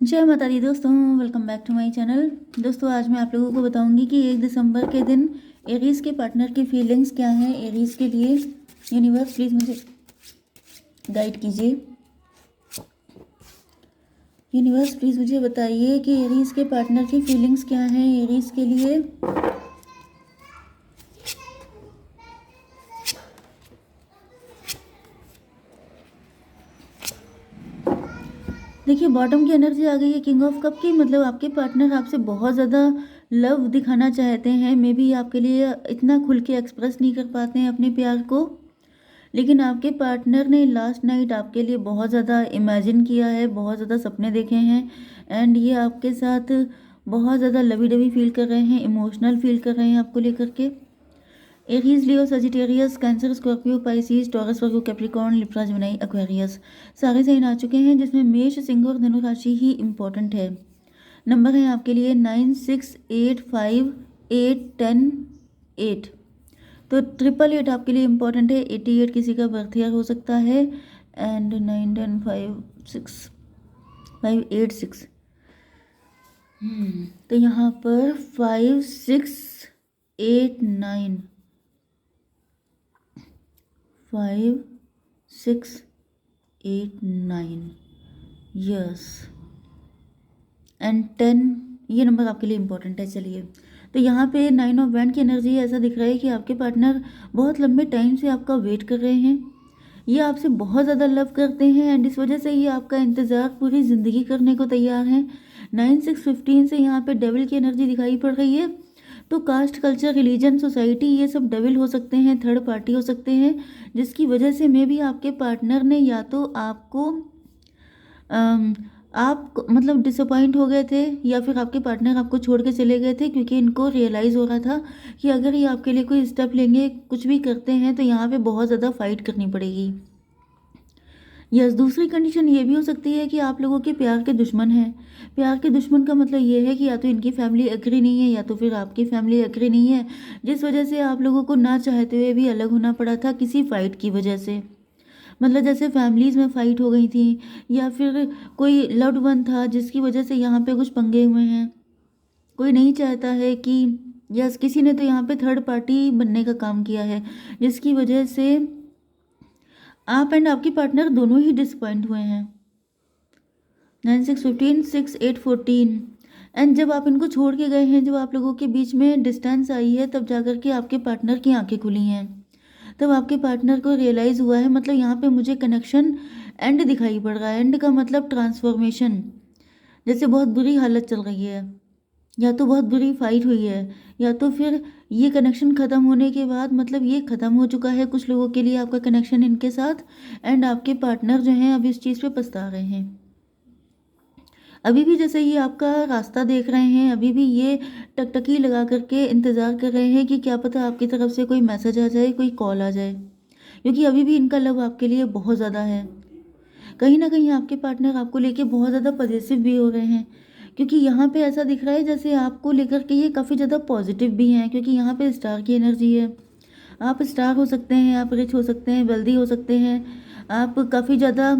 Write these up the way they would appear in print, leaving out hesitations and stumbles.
जय माता दी दोस्तों, welcome back to my channel. दोस्तों आज मैं आप लोगों को बताऊंगी कि 1 दिसंबर के दिन एरीज के पार्टनर की फीलिंग्स क्या हैं एरीज के लिए। यूनिवर्स प्लीज़ मुझे गाइड कीजिए। यूनिवर्स प्लीज़ मुझे बताइए कि एरीज के पार्टनर की फीलिंग्स क्या हैं एरीज के लिए। देखिए बॉटम की एनर्जी आ गई है, किंग ऑफ कप की। मतलब आपके पार्टनर आपसे बहुत ज़्यादा लव दिखाना चाहते हैं। मे बी आपके लिए इतना खुल के एक्सप्रेस नहीं कर पाते हैं अपने प्यार को, लेकिन आपके पार्टनर ने लास्ट नाइट आपके लिए बहुत ज़्यादा इमेजिन किया है, बहुत ज़्यादा सपने देखे हैं। एंड ये आपके साथ बहुत ज़्यादा लवी डवी फील कर रहे हैं, इमोशनल फील कर रहे हैं आपको लेकर के। Aries, Leo, Sagittarius, Cancer, Scorpio, Pisces, Taurus, Virgo, Capricorn, Libra, Gemini, Aquarius सारे साइन आ चुके हैं, जिसमें मेष, सिंह और धनु राशि ही इम्पोर्टेंट है। नंबर है आपके लिए 9, 6, 8, 5, 8, 10, 8। तो 888 आपके लिए इम्पोर्टेंट है। 88 किसी का बर्थ ईयर हो सकता है। एंड 9, 10, 5, 6, 5, 8, 6। तो यहाँ पर 5, 6, 8, 9, 5, 6, 8, 9, यस एंड 10, ये नंबर आपके लिए इम्पोर्टेंट है। चलिए, तो यहाँ पे 9 ऑफ वैंड की एनर्जी ऐसा दिख रहा है कि आपके पार्टनर बहुत लंबे टाइम से आपका वेट कर रहे हैं। ये आपसे बहुत ज़्यादा लव करते हैं एंड इस वजह से ये आपका इंतज़ार पूरी ज़िंदगी करने को तैयार हैं। 9, 6, 15 से यहाँ पे डेविल की एनर्जी दिखाई पड़ रही है। तो कास्ट, कल्चर, रिलीजन, सोसाइटी, ये सब डेविल हो सकते हैं, थर्ड पार्टी हो सकते हैं, जिसकी वजह से मे भी आपके पार्टनर ने या तो आपको आप मतलब डिसअपॉइंट हो गए थे, या फिर आपके पार्टनर आपको छोड़ के चले गए थे, क्योंकि इनको रियलाइज़ हो रहा था कि अगर ये आपके लिए कोई स्टेप लेंगे, कुछ भी करते हैं, तो यहाँ पे बहुत ज़्यादा फाइट करनी पड़ेगी। यस, दूसरी कंडीशन ये भी हो सकती है कि आप लोगों के प्यार के दुश्मन हैं। प्यार के दुश्मन का मतलब ये है कि या तो इनकी फैमिली एग्री नहीं है, या तो फिर आपकी फैमिली एग्री नहीं है, जिस वजह से आप लोगों को ना चाहते हुए भी अलग होना पड़ा था किसी फाइट की वजह से। मतलब जैसे फैमिलीज़ में फ़ाइट हो गई थी, या फिर कोई लव्ड वन था जिसकी वजह से यहाँ पे कुछ पंगे हुए हैं। कोई नहीं चाहता है कि, यस, किसी ने तो यहाँ पे थर्ड पार्टी बनने का काम किया है, जिसकी वजह से आप एंड आपकी पार्टनर दोनों ही डिसपॉइंट हुए हैं। 9, 6, 15, 6, 8, 14। एंड जब आप इनको छोड़ के गए हैं, जब आप लोगों के बीच में डिस्टेंस आई है, तब जाकर के आपके पार्टनर की आंखें खुली हैं। तब आपके पार्टनर को रियलाइज़ हुआ है, मतलब यहाँ पे मुझे कनेक्शन एंड दिखाई पड़ रहा है। एंड का मतलब ट्रांसफॉर्मेशन, जैसे बहुत बुरी हालत चल रही है, या तो बहुत बुरी फाइट हुई है, या तो फिर ये कनेक्शन ख़त्म होने के बाद, मतलब ये ख़त्म हो चुका है कुछ लोगों के लिए आपका कनेक्शन इनके साथ। एंड आपके पार्टनर जो हैं अब इस चीज़ पे पछता रहे हैं। अभी भी जैसे ये आपका रास्ता देख रहे हैं, अभी भी ये टकटकी लगा करके इंतज़ार कर रहे हैं कि क्या पता आपकी तरफ से कोई मैसेज आ जाए, कोई कॉल आ जाए, क्योंकि अभी भी इनका लव आपके लिए बहुत ज़्यादा है। कहीं ना कहीं आपके पार्टनर आपको लेके बहुत ज़्यादा पॉजिटिव भी हो रहे हैं, क्योंकि यहाँ पे ऐसा दिख रहा है जैसे आपको लेकर के ये काफ़ी ज़्यादा पॉजिटिव भी हैं, क्योंकि यहाँ पे स्टार की एनर्जी है। आप स्टार हो सकते हैं, आप रिच हो सकते हैं, वेल्दी हो सकते हैं, आप काफ़ी ज़्यादा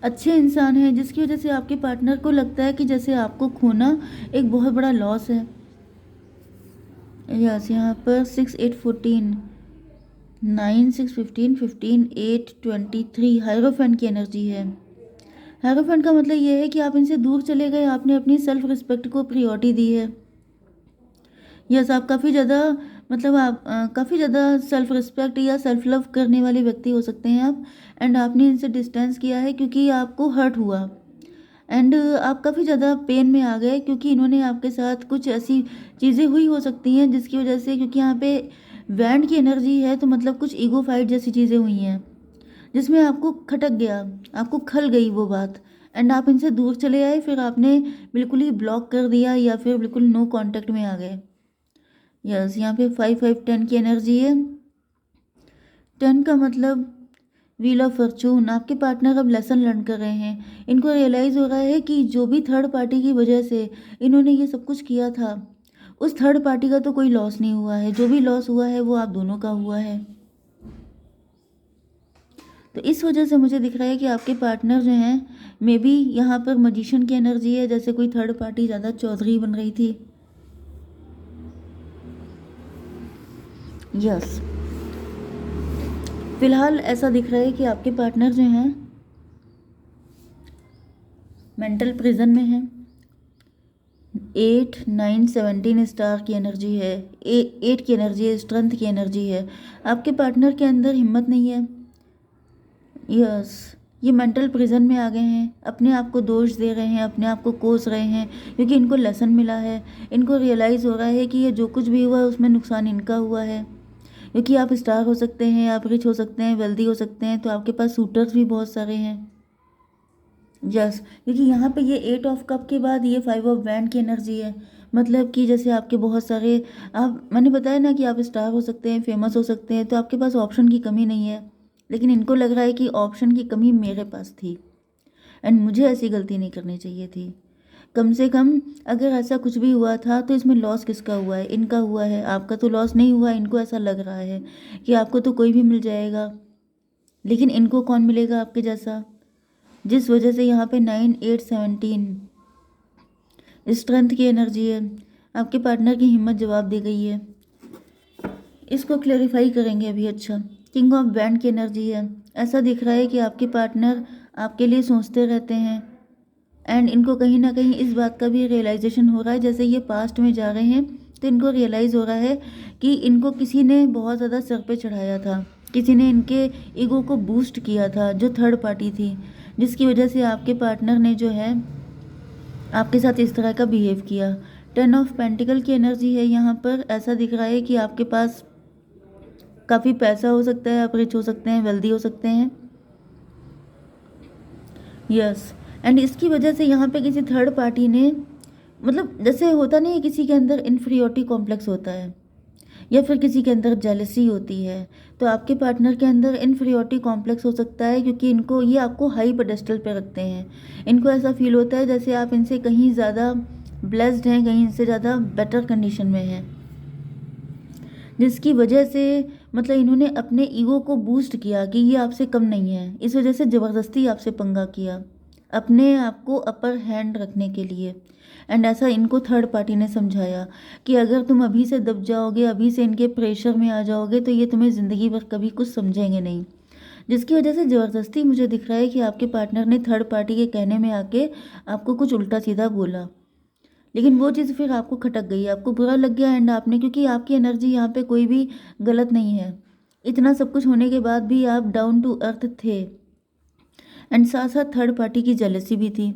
अच्छे इंसान हैं, जिसकी वजह से आपके पार्टनर को लगता है कि जैसे आपको खोना एक बहुत बड़ा लॉस है। यस, यहाँ पर 6, 8, 14, 9, 6, 15, 15, 8, 23 हायरोफेंट की एनर्जी है। हायरोफेंट का मतलब ये है कि आप इनसे दूर चले गए, आपने अपनी सेल्फ रिस्पेक्ट को प्रियोरिटी दी है। यस, आप काफ़ी ज़्यादा, मतलब आप काफ़ी ज़्यादा सेल्फ रिस्पेक्ट या सेल्फ लव करने वाले व्यक्ति हो सकते हैं आप। एंड आपने इनसे डिस्टेंस किया है क्योंकि आपको हर्ट हुआ। एंड आप काफ़ी ज़्यादा पेन में आ गए, क्योंकि इन्होंने आपके साथ कुछ ऐसी चीज़ें हुई हो सकती हैं जिसकी वजह से, क्योंकि यहाँ पे वैंड की एनर्जी है, तो मतलब कुछ ईगो फाइट जैसी चीज़ें हुई हैं, जिसमें आपको खटक गया, आपको खल गई वो बात। एंड आप इनसे दूर चले आए, फिर आपने बिल्कुल ही ब्लॉक कर दिया, या फिर बिल्कुल नो कांटेक्ट में आ गए। यस, यहाँ पे 5, 5, 10 की एनर्जी है। 10 का मतलब व्हील ऑफ फॉर्चून। आपके पार्टनर अब लेसन लर्न कर रहे हैं। इनको रियलाइज़ हो रहा है कि जो भी थर्ड पार्टी की वजह से इन्होंने ये सब कुछ किया था, उस थर्ड पार्टी का तो कोई लॉस नहीं हुआ है, जो भी लॉस हुआ है वो आप दोनों का हुआ है। तो इस वजह से मुझे दिख रहा है कि आपके पार्टनर जो हैं मे बी यहाँ पर मजिशियन की एनर्जी है, जैसे कोई थर्ड पार्टी ज़्यादा चौधरी बन रही थी। यस, फिलहाल ऐसा दिख रहा है कि आपके पार्टनर जो हैं मेंटल प्रिजन में हैं। 8, 9, 17 स्टार की एनर्जी है, 8 की एनर्जी है, स्ट्रेंथ की एनर्जी है। आपके पार्टनर के अंदर हिम्मत नहीं है। यस, ये मेंटल प्रिजन में आ गए हैं, अपने आप को दोष दे रहे हैं, अपने आप को कोस रहे हैं, क्योंकि इनको लेसन मिला है। इनको रियलाइज़ हो रहा है कि ये जो कुछ भी हुआ है उसमें नुकसान इनका हुआ है, क्योंकि आप स्टार हो सकते हैं, आप रिच हो सकते हैं, वेल्दी हो सकते हैं, तो आपके पास सूटर्स भी बहुत सारे हैं। यस, क्योंकि यहाँ पे ये 8 ऑफ कप के बाद ये 5 ऑफ वैंड की एनर्जी है। मतलब कि जैसे आपके बहुत सारे, आप, मैंने बताया ना कि आप स्टार हो सकते हैं, फेमस हो सकते हैं, तो आपके पास ऑप्शन की कमी नहीं है। लेकिन इनको लग रहा है कि ऑप्शन की कमी मेरे पास थी एंड मुझे ऐसी गलती नहीं करनी चाहिए थी। कम से कम अगर ऐसा कुछ भी हुआ था तो इसमें लॉस किसका हुआ है? इनका हुआ है, आपका तो लॉस नहीं हुआ। इनको ऐसा लग रहा है कि आपको तो कोई भी मिल जाएगा, लेकिन इनको कौन मिलेगा आपके जैसा? जिस वजह से यहाँ पे 9, 8, 17 स्ट्रेंथ की एनर्जी है। आपके पार्टनर की हिम्मत जवाब दे गई है। इसको क्लैरिफाई करेंगे अभी। अच्छा, किंग ऑफ बैंड की एनर्जी है। ऐसा दिख रहा है कि आपके पार्टनर आपके लिए सोचते रहते हैं एंड इनको कहीं ना कहीं इस बात का भी रियलाइजेशन हो रहा है, जैसे ये पास्ट में जा रहे हैं तो इनको रियलाइज़ हो रहा है कि इनको किसी ने बहुत ज़्यादा सर पे चढ़ाया था, किसी ने इनके ईगो को बूस्ट किया था, जो थर्ड पार्टी थी, जिसकी वजह से आपके पार्टनर ने जो है आपके साथ इस तरह का बिहेव किया। 10 ऑफ पेंटिकल की एनर्जी है यहाँ पर। ऐसा दिख रहा है कि आपके पास काफ़ी पैसा हो सकता है, आप रिच हो सकते हैं, वेल्दी हो सकते हैं। यस, एंड इसकी वजह से यहाँ पे किसी थर्ड पार्टी ने, मतलब जैसे होता नहीं है किसी के अंदर इन्फीरियोरिटी कॉम्प्लेक्स होता है या फिर किसी के अंदर जेलसी होती है, तो आपके पार्टनर के अंदर इन्फीरियोरिटी कॉम्प्लेक्स हो सकता है, क्योंकि इनको, ये आपको हाई पेडेस्टल पे रखते हैं। इनको ऐसा फील होता है जैसे आप इनसे कहीं ज़्यादा ब्लेस्ड हैं, कहीं इनसे ज़्यादा बेटर कंडीशन में हैं, जिसकी वजह से मतलब इन्होंने अपने ईगो को बूस्ट किया कि ये आपसे कम नहीं है। इस वजह से ज़बरदस्ती आपसे पंगा किया अपने आप को अपर हैंड रखने के लिए। एंड ऐसा इनको थर्ड पार्टी ने समझाया कि अगर तुम अभी से दब जाओगे, अभी से इनके प्रेशर में आ जाओगे, तो ये तुम्हें ज़िंदगी भर कभी कुछ समझेंगे नहीं। जिसकी वजह से ज़बरदस्ती मुझे दिख रहा है कि आपके पार्टनर ने थर्ड पार्टी के कहने में आके आपको कुछ उल्टा सीधा बोला, लेकिन वो चीज़ फिर आपको खटक गई, आपको बुरा लग गया एंड आपने, क्योंकि आपकी एनर्जी यहाँ पे कोई भी गलत नहीं है, इतना सब कुछ होने के बाद भी आप डाउन टू अर्थ थे। एंड साथ साथ थर्ड पार्टी की जेलसी भी थी।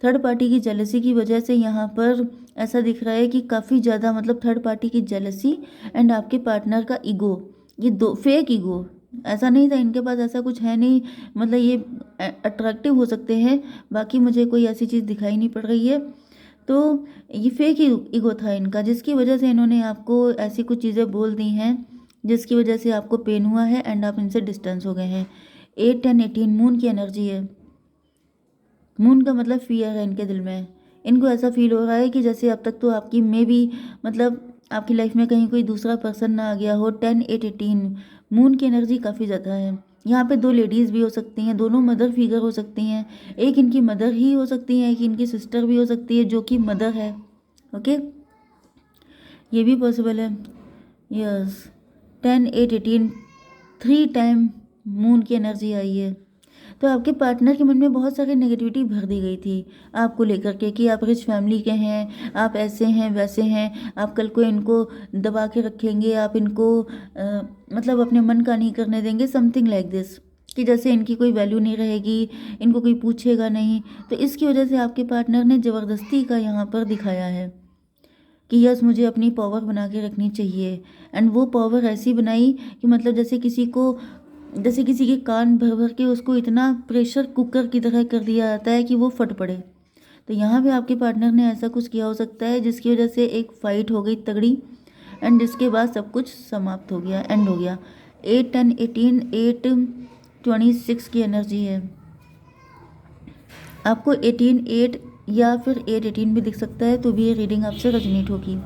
थर्ड पार्टी की जेलसी की वजह से यहाँ पर ऐसा दिख रहा है कि काफ़ी ज़्यादा, मतलब थर्ड पार्टी की जेलसी एंड आपके पार्टनर का ईगो, ये दो फेक ईगो, ऐसा नहीं था इनके पास, ऐसा कुछ है नहीं, मतलब ये अट्रैक्टिव हो सकते हैं, बाकी मुझे कोई ऐसी चीज़ दिखाई नहीं पड़ रही है। तो ये फेक ईगो था इनका, जिसकी वजह से इन्होंने आपको ऐसी कुछ चीज़ें बोल दी हैं जिसकी वजह से आपको पेन हुआ है एंड आप इनसे डिस्टेंस हो गए हैं। 8, 10, 18 मून की एनर्जी है। मून का मतलब फियर है इनके दिल में। इनको ऐसा फील हो रहा है कि जैसे अब तक तो आपकी में भी, मतलब आपकी लाइफ में कहीं कोई दूसरा पर्सन ना आ गया हो। 10, 8, 18 मून की एनर्जी काफ़ी ज़्यादा है। यहाँ पे दो लेडीज़ भी हो सकती हैं, दोनों मदर फिगर हो सकती हैं। एक इनकी मदर ही हो सकती है, एक इनकी सिस्टर भी हो सकती है जो कि मदर है। ओके, ये भी पॉसिबल है। यस, 10, 8, 18 3 टाइम मून की एनर्जी आई है। तो आपके पार्टनर के मन में बहुत सारी नेगेटिविटी भर दी गई थी आपको लेकर के कि आप रिच फैमिली के हैं, आप ऐसे हैं वैसे हैं, आप कल को इनको दबा के रखेंगे, आप इनको मतलब अपने मन का नहीं करने देंगे, समथिंग लाइक दिस, कि जैसे इनकी कोई वैल्यू नहीं रहेगी, इनको कोई पूछेगा नहीं। तो इसकी वजह से आपके पार्टनर ने ज़बरदस्ती का यहाँ पर दिखाया है कि यस, मुझे अपनी पावर बना के रखनी चाहिए। एंड वो पावर ऐसी बनाई कि मतलब जैसे किसी के कान भर भर के उसको इतना प्रेशर कुकर की तरह कर दिया जाता है कि वो फट पड़े। तो यहाँ पे आपके पार्टनर ने ऐसा कुछ किया हो सकता है जिसकी वजह से एक फ़ाइट हो गई तगड़ी एंड जिसके बाद सब कुछ समाप्त हो गया, एंड हो गया। 8, 10, 18 8, 26 की एनर्जी है। आपको 18, 8 या फिर 8, 18 भी दिख सकता है, तो भी ये रीडिंग आपसे रेजोनेट होगी।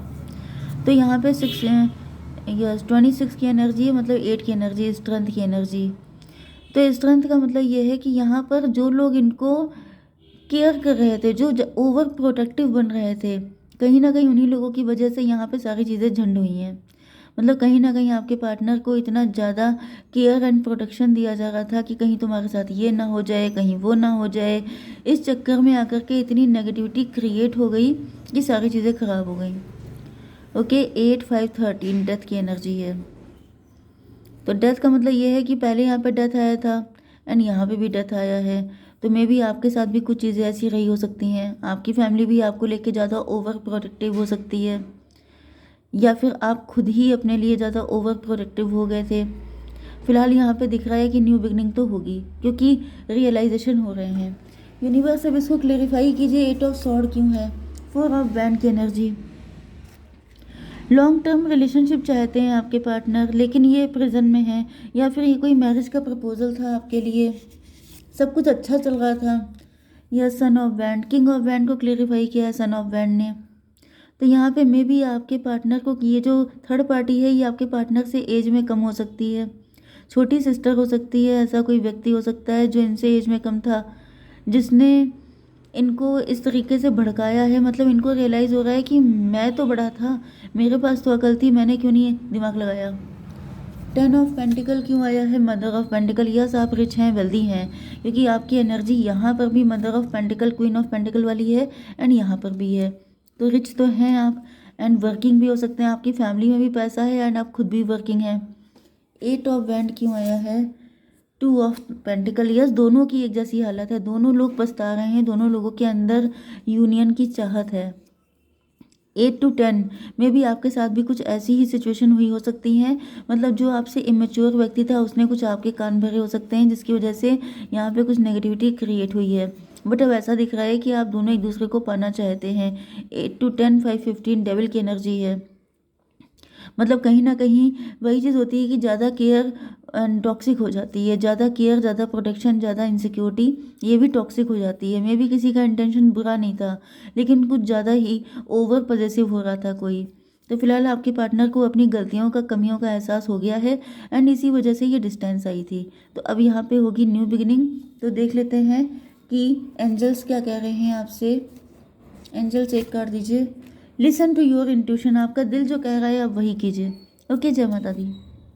तो यहाँ पे 6 26 की एनर्जी है, मतलब 8 की एनर्जी, स्ट्रेंथ की एनर्जी। तो स्ट्रेंथ का मतलब ये है कि यहाँ पर जो लोग इनको केयर कर रहे थे, जो ओवर प्रोटेक्टिव बन रहे थे, कहीं ना कहीं उन्हीं लोगों की वजह से यहाँ पे सारी चीज़ें झंड हुई हैं। मतलब कहीं ना कहीं आपके पार्टनर को इतना ज़्यादा केयर एंड प्रोटेक्शन दिया जा रहा था कि कहीं तुम्हारे साथ ये ना हो जाए, कहीं वो ना हो जाए। इस चक्कर में आकर के इतनी नेगेटिविटी क्रिएट हो गई कि सारी चीज़ें खराब हो गई। ओके, 8 5 13 डेथ की एनर्जी है। तो डेथ का मतलब ये है कि पहले यहाँ पे डेथ आया था एंड यहाँ पे भी डेथ आया है। तो मे बी आपके साथ भी कुछ चीज़ें ऐसी रही हो सकती हैं। आपकी फैमिली भी आपको लेके ज़्यादा ओवर प्रोटेक्टिव हो सकती है, या फिर आप खुद ही अपने लिए ज़्यादा ओवर प्रोटेक्टिव हो गए थे। फिलहाल यहाँ पे दिख रहा है कि न्यू बिगनिंग तो होगी, क्योंकि रियलाइजेशन हो रहे हैं। यूनिवर्स अब इसको क्लेरिफाई कीजिए, 8 ऑफ सॉर्ड क्यों है, 4 ऑफ बैंड की एनर्जी। लॉन्ग टर्म रिलेशनशिप चाहते हैं आपके पार्टनर, लेकिन ये प्रेजेंट में है, या फिर ये कोई मैरिज का प्रपोजल था आपके लिए, सब कुछ अच्छा चल रहा था। यह son of band, king of band को क्लेरिफाई किया है सन ऑफ बैंड ने। तो यहाँ पे मे बी आपके पार्टनर को, ये जो थर्ड पार्टी है ये आपके पार्टनर से एज में कम हो सकती है, छोटी सिस्टर हो सकती है, ऐसा कोई व्यक्ति हो सकता है जो इनसे एज में कम था, जिसने इनको इस तरीके से भड़काया है। मतलब इनको रियलाइज़ हो रहा है कि मैं तो बड़ा था, मेरे पास तो अकल थी, मैंने क्यों नहीं दिमाग लगाया। 10 ऑफ पेंटिकल क्यों आया है, मदर ऑफ पेंटिकल। यस, आप रिच हैं, वेल्दी हैं, क्योंकि आपकी एनर्जी यहाँ पर भी mother of pentacle, queen of pentacle वाली है एंड यहाँ पर भी है। तो रिच तो हैं आप एंड वर्किंग भी हो सकते हैं, आपकी फैमिली में भी पैसा है एंड आप खुद भी वर्किंग हैं। 8 ऑफ बैंड क्यों आया है, 2 ऑफ पेंटिकल। यस, दोनों की एक जैसी हालत है, दोनों लोग पछता रहे हैं, दोनों लोगों के अंदर यूनियन की चाहत है। 8 to 10 में भी आपके साथ भी कुछ ऐसी ही सिचुएशन हुई हो सकती है। मतलब जो आपसे इमेच्योर व्यक्ति था उसने कुछ आपके कान भरे हो सकते हैं, जिसकी वजह से यहाँ पे कुछ नेगेटिविटी क्रिएट हुई है। बट अब ऐसा दिख रहा है कि आप दोनों एक दूसरे को पाना चाहते हैं। 8 to 10 5 15 डेविल की एनर्जी है। मतलब कहीं ना कहीं वही चीज़ होती है कि ज़्यादा केयर टॉक्सिक हो जाती है, ज़्यादा केयर, ज़्यादा प्रोटेक्शन, ज़्यादा इनसिक्योरिटी, ये भी टॉक्सिक हो जाती है। मे बी किसी का इंटेंशन बुरा नहीं था, लेकिन कुछ ज़्यादा ही ओवर पॉजेसिव हो रहा था कोई। तो फिलहाल आपके पार्टनर को अपनी गलतियों का, कमियों का एहसास हो गया है एंड इसी वजह से ये डिस्टेंस आई थी। तो अब यहाँ पे होगी न्यू बिगिनिंग। तो देख लेते हैं कि एंजल्स क्या कह रहे हैं आपसे। एंजल्स एक कार्ड दीजिए। लिसन टू योर इंट्यूशन, आपका दिल जो कह रहा है आप वही कीजिए। ओके, जय माता दी।